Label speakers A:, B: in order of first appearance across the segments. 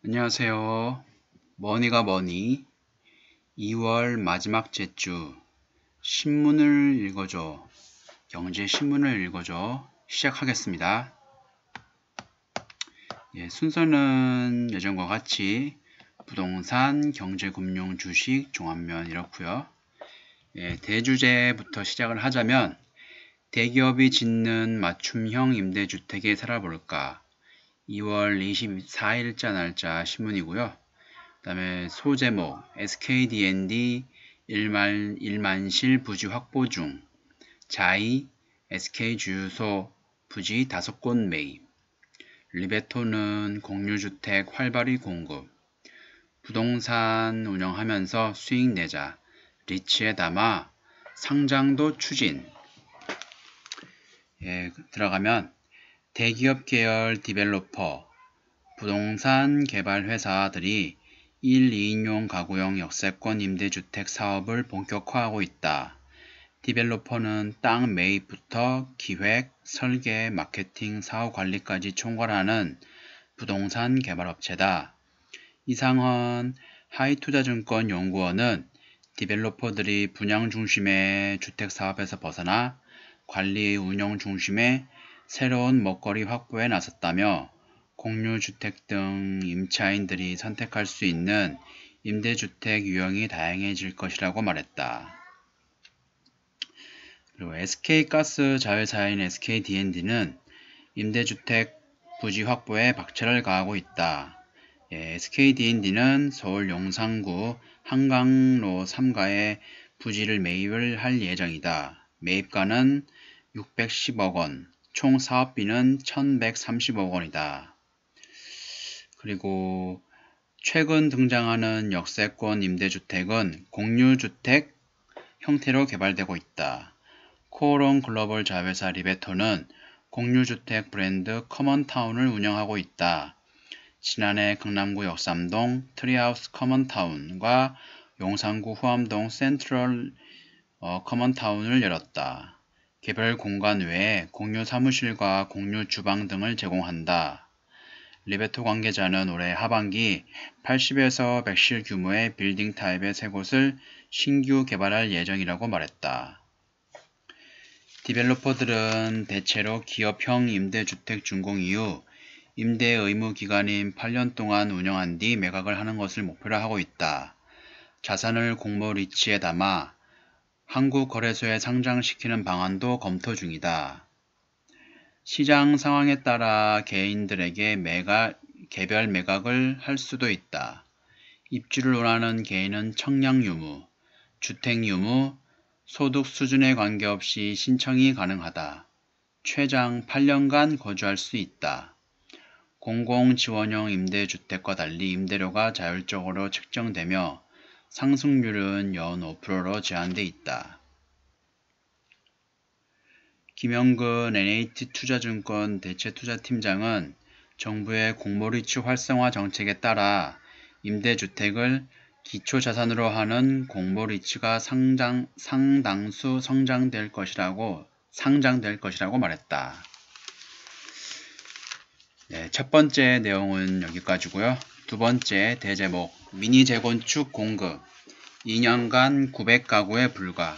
A: 안녕하세요. 머니가 머니 2월 마지막 째주 신문을 읽어줘. 경제신문을 읽어줘. 시작하겠습니다. 순서는 예전과 같이 부동산, 경제금융, 주식, 종합면 이렇고요. 대주제부터 시작을 하자면 대기업이 짓는 맞춤형 임대주택에 살아볼까 2월 24일자 날짜 신문이고요. 그 다음에 소제목 SKD&D 1만실 부지 확보 중 자이 SK 주유소 부지 5곳 매입 리베토는 공유주택 활발히 공급 부동산 운영하면서 수익 내자 리츠에 담아 상장도 추진. 들어가면 대기업 계열 디벨로퍼 부동산 개발 회사들이 1, 2인용 가구형 역세권 임대주택 사업을 본격화하고 있다. 디벨로퍼는 땅 매입부터 기획, 설계, 마케팅, 사업 관리까지 총괄하는 부동산 개발업체다. 이상헌 하이투자증권 연구원은 디벨로퍼들이 분양 중심의 주택사업에서 벗어나 관리 운영 중심의 새로운 먹거리 확보에 나섰다며 공유주택 등 임차인들이 선택할 수 있는 임대주택 유형이 다양해질 것이라고 말했다. 그리고 SK가스 자회사인 SKD&D는 임대주택 부지 확보에 박차를 가하고 있다. SKD&D는 서울 용산구 한강로 3가에 부지를 매입을 할 예정이다. 매입가는 610억 원, 총 사업비는 1130억 원이다. 그리고 최근 등장하는 역세권 임대주택은 공유주택 형태로 개발되고 있다. 코오롱 글로벌 자회사 리베토는 공유주택 브랜드 커먼타운을 운영하고 있다. 지난해 강남구 역삼동 트리하우스 커먼타운과 용산구 후암동 센트럴 커먼타운을 열었다. 개별 공간 외에 공유 사무실과 공유 주방 등을 제공한다. 리베토 관계자는 올해 하반기 80에서 100실 규모의 빌딩 타입의 3곳을 신규 개발할 예정이라고 말했다. 디벨로퍼들은 대체로 기업형 임대주택 준공 이후 임대 의무 기간인 8년 동안 운영한 뒤 매각을 하는 것을 목표로 하고 있다. 자산을 공모 리츠에 담아 한국거래소에 상장시키는 방안도 검토 중이다. 시장 상황에 따라 개인들에게 개별 매각을 할 수도 있다. 입주를 원하는 개인은 청약 유무, 주택 유무, 소득 수준에 관계없이 신청이 가능하다. 최장 8년간 거주할 수 있다. 공공지원형 임대주택과 달리 임대료가 자율적으로 책정되며 상승률은 연 5%로 제한돼 있다. 김영근 NH투자증권 대체투자팀장은 정부의 공모리츠 활성화 정책에 따라 임대주택을 기초자산으로 하는 공모리츠가 상당수 상장될 것이라고 말했다. 첫 번째 내용은 여기까지고요. 두 번째 대제목 미니 재건축 공급 2년간 900가구에 불과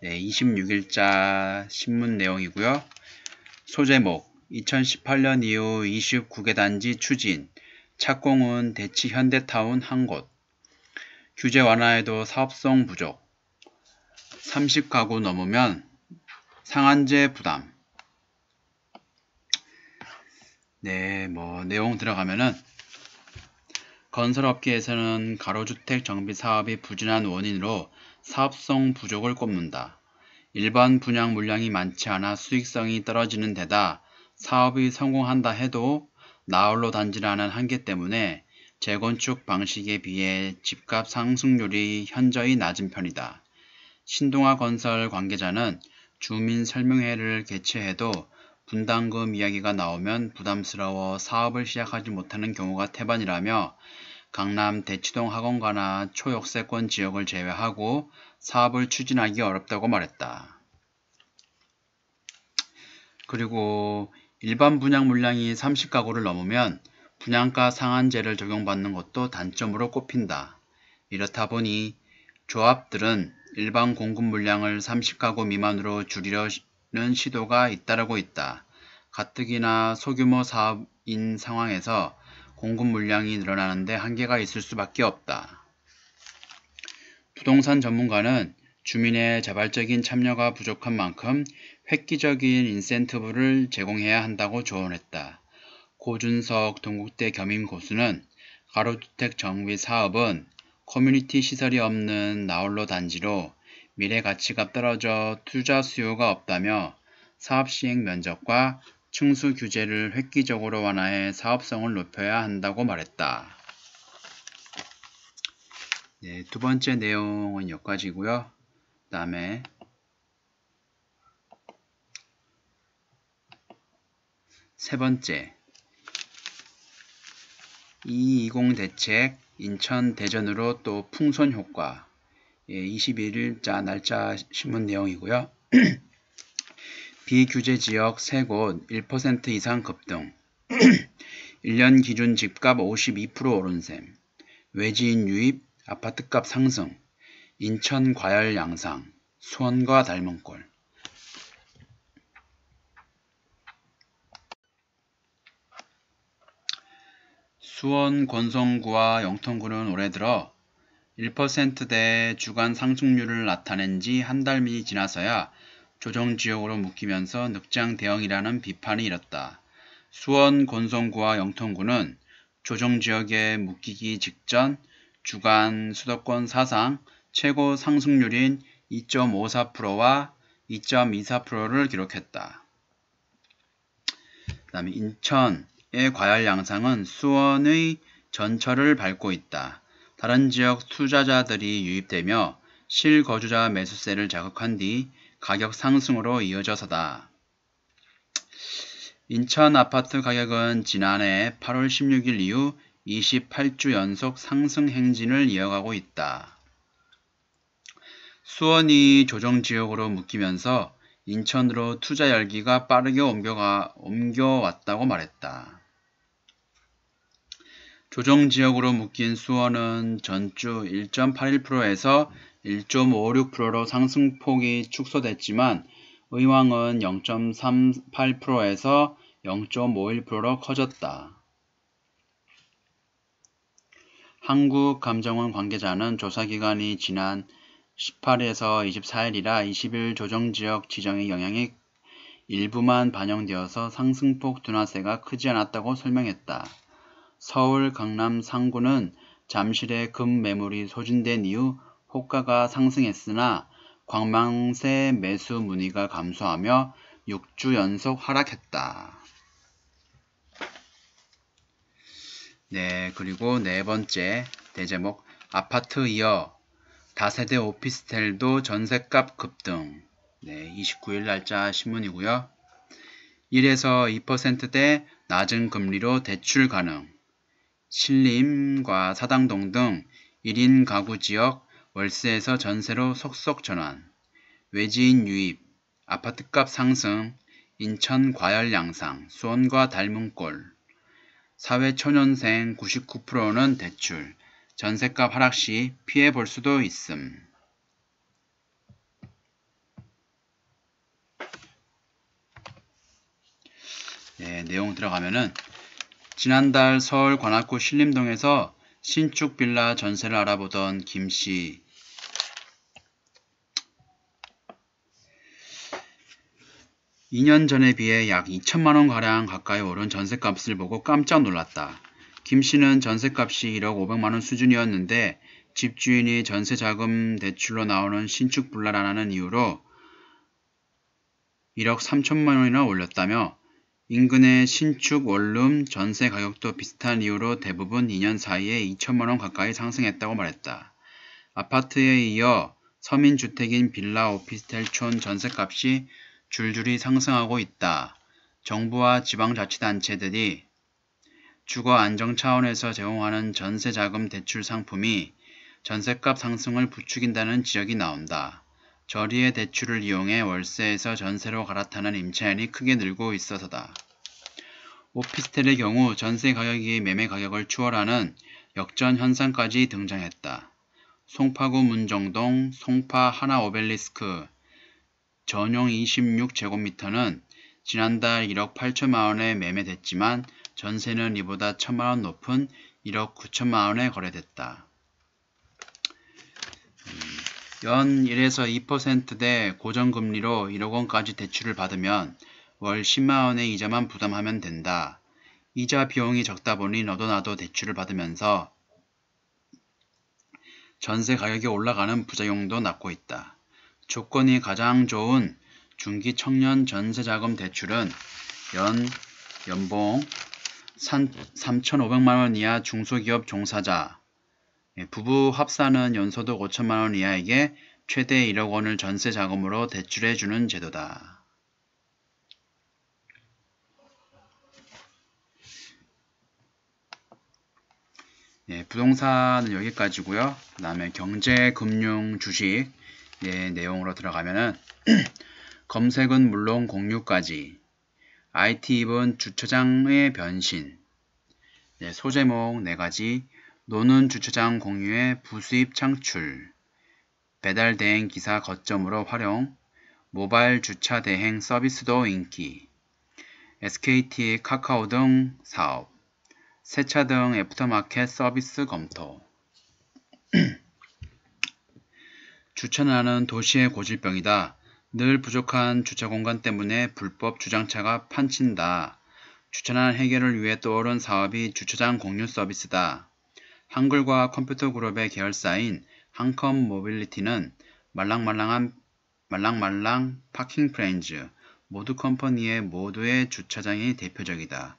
A: 26일자 신문 내용이고요. 소제목 2018년 이후 29개 단지 추진 착공은 대치 현대타운 1곳 규제 완화에도 사업성 부족 30가구 넘으면 상한제 부담. 내용 들어가면은 건설업계에서는 가로주택 정비 사업이 부진한 원인으로 사업성 부족을 꼽는다. 일반 분양 물량이 많지 않아 수익성이 떨어지는 데다 사업이 성공한다 해도 나홀로 단지라는 한계 때문에 재건축 방식에 비해 집값 상승률이 현저히 낮은 편이다. 신동아 건설 관계자는 주민 설명회를 개최해도 분담금 이야기가 나오면 부담스러워 사업을 시작하지 못하는 경우가 태반이라며 강남 대치동 학원가나 초역세권 지역을 제외하고 사업을 추진하기 어렵다고 말했다. 그리고 일반 분양 물량이 30가구를 넘으면 분양가 상한제를 적용받는 것도 단점으로 꼽힌다. 이렇다 보니 조합들은 일반 공급 물량을 30가구 미만으로 줄이려는 시도가 잇따르고 있다. 가뜩이나 소규모 사업인 상황에서 공급 물량이 늘어나는데 한계가 있을 수밖에 없다. 부동산 전문가는 주민의 자발적인 참여가 부족한 만큼 획기적인 인센티브를 제공해야 한다고 조언했다. 고준석 동국대 겸임고수는 가로주택 정비 사업은 커뮤니티 시설이 없는 나홀로 단지로 미래 가치가 떨어져 투자 수요가 없다며 사업 시행 면적과 층수 규제를 획기적으로 완화해 사업성을 높여야 한다고 말했다. 네, 두 번째 내용은 여기까지고요. 그 다음에 세 번째 220 대책 인천 대전으로 또 풍선 효과 21일자 날짜 신문 내용이고요. 비규제 지역 3곳 1% 이상 급등 1년 기준 집값 52% 오른셈 외지인 유입 아파트값 상승 인천 과열 양상 수원과 닮은 꼴 수원 권성구와 영통구는 올해 들어 1%대 주간 상승률을 나타낸 지 한 달이 지나서야 조정지역으로 묶이면서 늑장 대응이라는 비판이 일었다. 수원 권성구와 영통구는 조정지역에 묶이기 직전 주간 수도권 사상 최고 상승률인 2.54%와 2.24%를 기록했다. 그 다음에 인천의 과열 양상은 수원의 전철을 밟고 있다. 다른 지역 투자자들이 유입되며 실거주자 매수세를 자극한 뒤 가격 상승으로 이어져서다. 인천 아파트 가격은 지난해 8월 16일 이후 28주 연속 상승 행진을 이어가고 있다. 수원이 조정지역으로 묶이면서 인천으로 투자 열기가 빠르게 옮겨왔다고 말했다. 조정지역으로 묶인 수원은 전주 1.81%에서 1.56%로 상승폭이 축소됐지만 의왕은 0.38%에서 0.51%로 커졌다. 한국감정원 관계자는 조사기간이 지난 18에서 24일이라 20일 조정지역 지정의 영향이 일부만 반영되어서 상승폭 둔화세가 크지 않았다고 설명했다. 서울 강남 상구는 잠실의 급매물이 소진된 이후 호가가 상승했으나 관망세 매수 문의가 감소하며 6주 연속 하락했다. 네, 그리고 네 번째 대제목 아파트 이어 다세대 오피스텔도 전셋값 급등. 네, 29일 날짜 신문이고요. 1에서 2%대 낮은 금리로 대출 가능. 신림과 사당동 등 1인 가구 지역 월세에서 전세로 속속 전환. 외지인 유입, 아파트값 상승, 인천 과열 양상, 수원과 닮은 꼴. 사회초년생 99%는 대출, 전셋값 하락 시 피해 볼 수도 있음. 네, 내용 들어가면은 지난달 서울 관악구 신림동에서 신축 빌라 전세를 알아보던 김씨 (2년) 전에 비해 약 2천만원가량 가까이 오른 전셋값을 보고 깜짝 놀랐다. 김씨는 전셋값이 1억 5백만원 수준이었는데 집주인이 전세자금 대출로 나오는 신축 빌라라는 이유로 1억 3천만원이나 올렸다며 인근의 신축 원룸 전세 가격도 비슷한 이유로 대부분 2년 사이에 2천만원 가까이 상승했다고 말했다. 아파트에 이어 서민주택인 빌라 오피스텔촌 전셋값이 줄줄이 상승하고 있다. 정부와 지방자치단체들이 주거 안정 차원에서 제공하는 전세자금 대출 상품이 전셋값 상승을 부추긴다는 지적이 나온다. 저리의 대출을 이용해 월세에서 전세로 갈아타는 임차인이 크게 늘고 있어서다. 오피스텔의 경우 전세 가격이 매매 가격을 추월하는 역전 현상까지 등장했다. 송파구 문정동 송파 하나 오벨리스크 전용 26제곱미터는 지난달 1억 8천만원에 매매됐지만 전세는 이보다 1천만원 높은 1억 9천만원에 거래됐다. 연 1에서 2%대 고정금리로 1억원까지 대출을 받으면 월 10만원의 이자만 부담하면 된다. 이자 비용이 적다 보니 너도 나도 대출을 받으면서 전세 가격이 올라가는 부작용도 낳고 있다. 조건이 가장 좋은 중기 청년 전세자금 대출은 연봉 3,500만원 이하 중소기업 종사자, 부부 합사는 연소득 5천만원 이하에게 최대 1억원을 전세자금으로 대출해주는 제도다. 부동산은 여기까지고요. 그 다음에 경제, 금융, 주식 내용으로 들어가면은 검색은 물론 공유까지, IT 입은 주차장의 변신, 소제목 4가지, 노는 주차장 공유의 부수입 창출, 배달 대행 기사 거점으로 활용, 모바일 주차 대행 서비스도 인기, SKT, 카카오 등 사업, 세차 등 애프터마켓 서비스 검토. 주차난은 도시의 고질병이다. 늘 부족한 주차 공간 때문에 불법 주장차가 판친다. 주차난 해결을 위해 떠오른 사업이 주차장 공유 서비스다. 한글과 컴퓨터 그룹의 계열사인 한컴 모빌리티는 말랑말랑 파킹 프렌즈 모두 컴퍼니의 모두의 주차장이 대표적이다.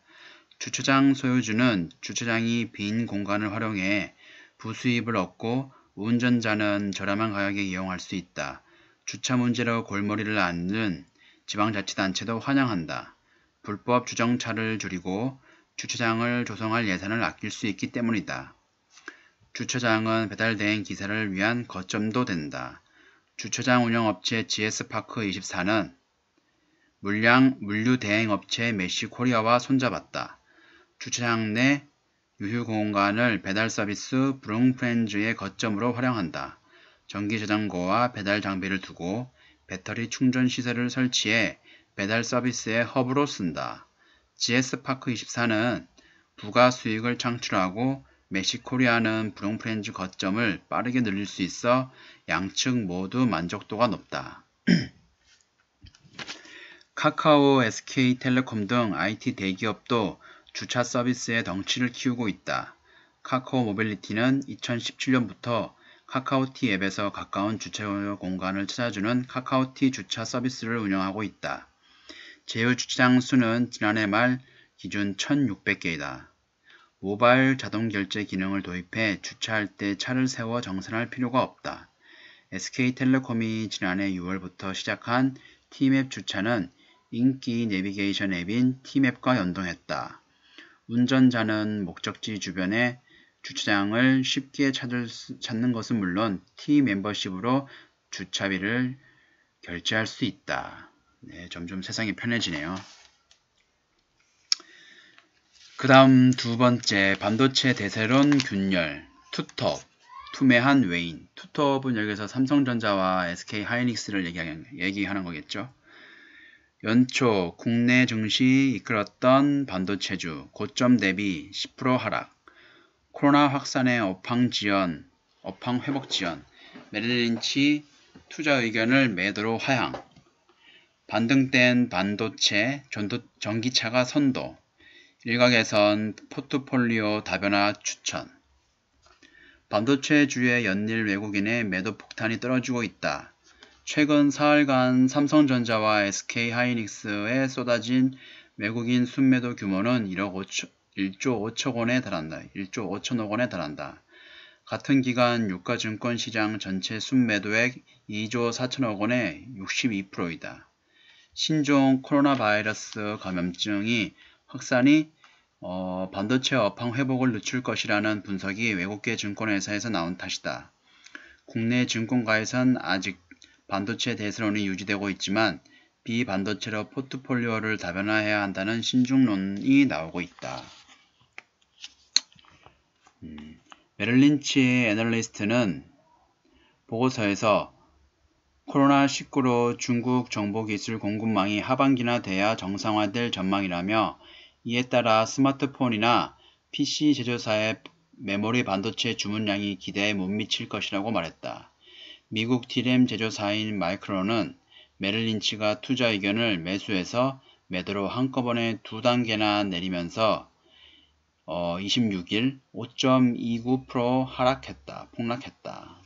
A: 주차장 소유주는 주차장이 빈 공간을 활용해 부수입을 얻고 운전자는 저렴한 가격에 이용할 수 있다. 주차 문제로 골머리를 앓는 지방자치단체도 환영한다. 불법 주정차를 줄이고 주차장을 조성할 예산을 아낄 수 있기 때문이다. 주차장은 배달대행 기사를 위한 거점도 된다. 주차장 운영업체 GS파크24는 물류대행업체 메시코리아와 손잡았다. 주차장 내 유휴공간을 배달 서비스 브룽프렌즈의 거점으로 활용한다. 전기저장고와 배달 장비를 두고 배터리 충전 시설을 설치해 배달 서비스의 허브로 쓴다. GS파크24는 부가 수익을 창출하고 메시코리아는 브룽프렌즈 거점을 빠르게 늘릴 수 있어 양측 모두 만족도가 높다. 카카오, SK텔레콤 등 IT 대기업도 주차 서비스의 덩치를 키우고 있다. 카카오 모빌리티는 2017년부터 카카오티 앱에서 가까운 주차 공간을 찾아주는 카카오티 주차 서비스를 운영하고 있다. 제휴주차장 수는 지난해 말 기준 1,600개이다. 모바일 자동 결제 기능을 도입해 주차할 때 차를 세워 정산할 필요가 없다. SK텔레콤이 지난해 6월부터 시작한 티맵 주차는 인기 내비게이션 앱인 티맵과 연동했다. 운전자는 목적지 주변의 주차장을 쉽게 찾는 것은 물론 T-멤버십으로 주차비를 결제할 수 있다. 점점 세상이 편해지네요. 그 다음 두 번째, 반도체 대세론 균열, 투톱, 투매한 외인. 투톱은 여기서 삼성전자와 SK하이닉스를 얘기하는 거겠죠. 연초 국내 증시 이끌었던 반도체주 고점 대비 10% 하락, 코로나 확산의 업황 회복 지연, 메릴린치 투자 의견을 매도로 하향, 반등된 반도체, 전기차가 선도, 일각에선 포트폴리오 다변화 추천. 반도체주의 연일 외국인의 매도 폭탄이 떨어지고 있다. 최근 사흘간 삼성전자와 SK하이닉스에 쏟아진 외국인 순매도 규모는 1조 5천억원에 달한다. 같은 기간 유가증권 시장 전체 순매도액 2조 4천억원의 62%이다. 신종 코로나 바이러스 감염증이 확산이 반도체 업황 회복을 늦출 것이라는 분석이 외국계 증권회사에서 나온 탓이다. 국내 증권가에선 아직 반도체 대세론이 유지되고 있지만 비반도체로 포트폴리오를 다변화해야 한다는 신중론이 나오고 있다. 메릴린치의 애널리스트는 보고서에서 코로나19로 중국 정보기술 공급망이 하반기나 돼야 정상화될 전망이라며 이에 따라 스마트폰이나 PC 제조사의 메모리 반도체 주문량이 기대에 못 미칠 것이라고 말했다. 미국 D램 제조사인 마이크론은 메릴린치가 투자 의견을 매수해서 매도로 한꺼번에 2단계나 내리면서 26일 5.29% 폭락했다.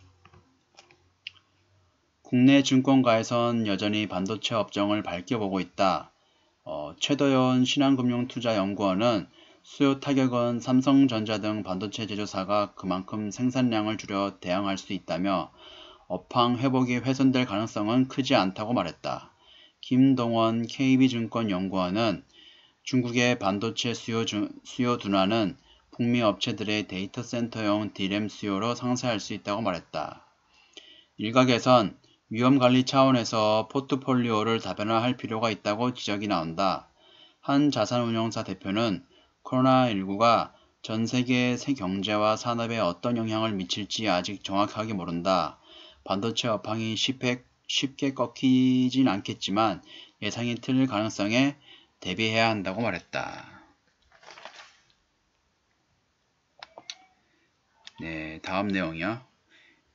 A: 국내 증권가에선 여전히 반도체 업종을 밝게보고 있다. 최도연 신한금융투자연구원은 수요 타격은 삼성전자 등 반도체 제조사가 그만큼 생산량을 줄여 대응할 수 있다며 업황 회복이 훼손될 가능성은 크지 않다고 말했다. 김동원 KB증권 연구원은 중국의 반도체 수요 둔화는 북미 업체들의 데이터 센터용 D램 수요로 상쇄할 수 있다고 말했다. 일각에선 위험관리 차원에서 포트폴리오를 다변화할 필요가 있다고 지적이 나온다. 한 자산운용사 대표는 코로나19가 전 세계 경제와 산업에 어떤 영향을 미칠지 아직 정확하게 모른다. 반도체 업황이 쉽게 꺾이진 않겠지만 예상이 틀릴 가능성에 대비해야 한다고 말했다. 네, 다음 내용이요.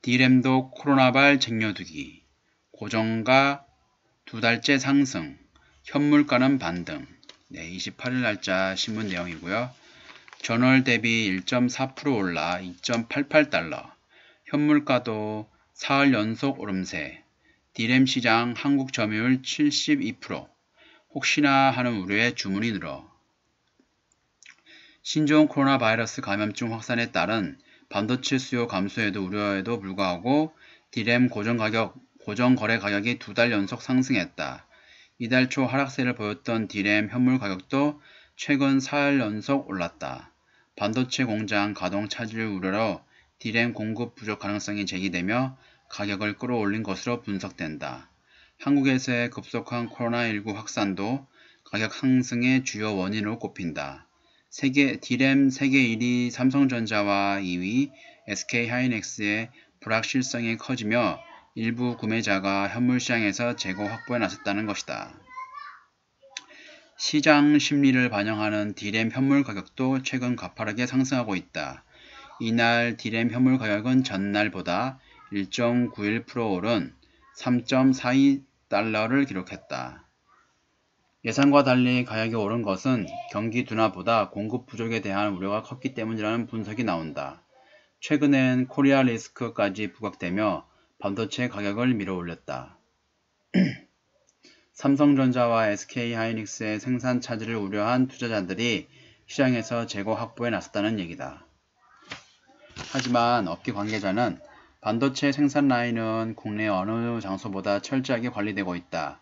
A: D램도 코로나발 쟁여두기, 고정가 2달째 상승, 현물가는 반등. 네, 28일 날짜 신문 내용이고요. 전월 대비 1.4% 올라 2.88달러, 현물가도 사흘 연속 오름세, D램 시장 한국 점유율 72%, 혹시나 하는 우려에 주문이 늘어. 신종 코로나 바이러스 감염증 확산에 따른 반도체 수요 감소에도 우려에도 불구하고 D램 고정거래 가격이 2달 연속 상승했다. 이달 초 하락세를 보였던 D램 현물 가격도 최근 4일 연속 올랐다. 반도체 공장 가동 차질 우려로 D램 공급 부족 가능성이 제기되며 가격을 끌어올린 것으로 분석된다. 한국에서의 급속한 코로나19 확산도 가격 상승의 주요 원인으로 꼽힌다. D램 세계 1위 삼성전자와 2위 SK하이닉스의 불확실성이 커지며 일부 구매자가 현물시장에서 재고 확보에 나섰다는 것이다. 시장 심리를 반영하는 D램 현물 가격도 최근 가파르게 상승하고 있다. 이날 D램 현물 가격은 전날보다 1.91% 오른 3.42달러를 기록했다. 예상과 달리 가격이 오른 것은 경기 둔화보다 공급 부족에 대한 우려가 컸기 때문이라는 분석이 나온다. 최근엔 코리아 리스크까지 부각되며 반도체 가격을 밀어올렸다. 삼성전자와 SK하이닉스의 생산 차질을 우려한 투자자들이 시장에서 재고 확보에 나섰다는 얘기다. 하지만 업계 관계자는 반도체 생산 라인은 국내 어느 장소보다 철저하게 관리되고 있다.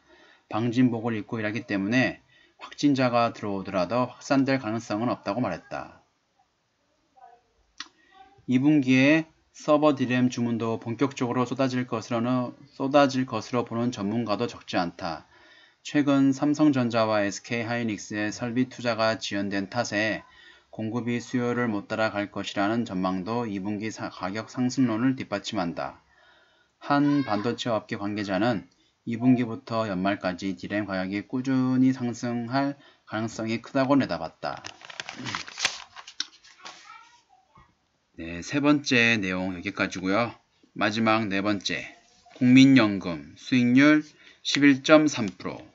A: 방진복을 입고 일하기 때문에 확진자가 들어오더라도 확산될 가능성은 없다고 말했다. 2분기에 서버 D램 주문도 본격적으로 쏟아질 것으로 보는 전문가도 적지 않다. 최근 삼성전자와 SK하이닉스의 설비 투자가 지연된 탓에 공급이 수요를 못 따라갈 것이라는 전망도 2분기 가격 상승론을 뒷받침한다. 한 반도체 업계 관계자는 2분기부터 연말까지 D램 가격이 꾸준히 상승할 가능성이 크다고 내다봤다. 네, 세 번째 내용 여기까지고요. 마지막 네 번째, 국민연금 수익률 11.3%.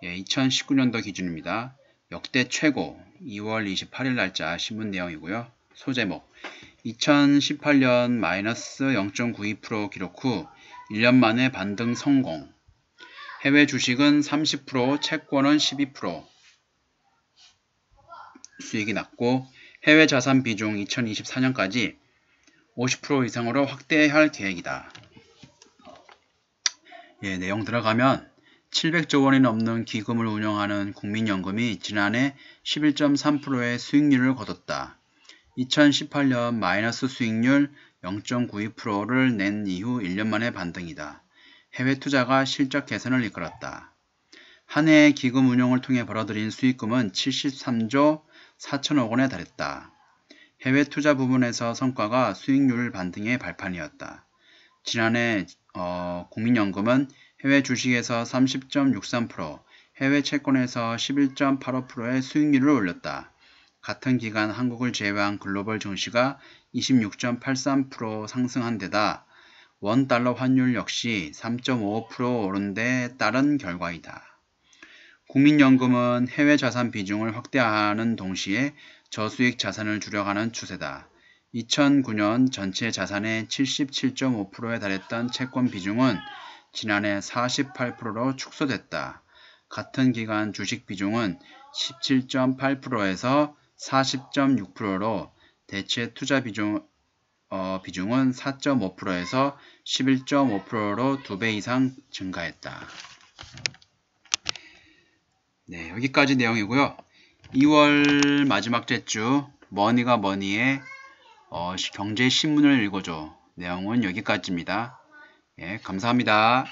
A: 예, 2019년도 기준입니다. 역대 최고 2월 28일 날짜 신문 내용이고요. 소제목 2018년 마이너스 0.92% 기록 후 1년 만에 반등 성공. 해외 주식은 30%, 채권은 12%. 수익이 났고 해외 자산 비중 2024년까지 50% 이상으로 확대할 계획이다. 예, 내용 들어가면 700조 원이 넘는 기금을 운영하는 국민연금이 지난해 11.3%의 수익률을 거뒀다. 2018년 마이너스 수익률 0.92%를 낸 이후 1년 만에 반등이다. 해외 투자가 실적 개선을 이끌었다. 한 해 기금 운용을 통해 벌어들인 수익금은 73조 4천억 원에 달했다. 해외 투자 부분에서 성과가 수익률 반등의 발판이었다. 지난해 국민연금은 해외 주식에서 30.63%, 해외 채권에서 11.85%의 수익률을 올렸다. 같은 기간 한국을 제외한 글로벌 증시가 26.83% 상승한 데다 원달러 환율 역시 3.55% 오른 데 따른 결과이다. 국민연금은 해외 자산 비중을 확대하는 동시에 저수익 자산을 줄여가는 추세다. 2009년 전체 자산의 77.5%에 달했던 채권 비중은 지난해 48%로 축소됐다. 같은 기간 주식 비중은 17.8%에서 40.6%로 대체 투자 비중은 4.5%에서 11.5%로 2배 이상 증가했다. 네, 여기까지 내용이고요. 2월 마지막 주 머니가 머니의 경제신문을 읽어줘 내용은 여기까지입니다. 예, 감사합니다.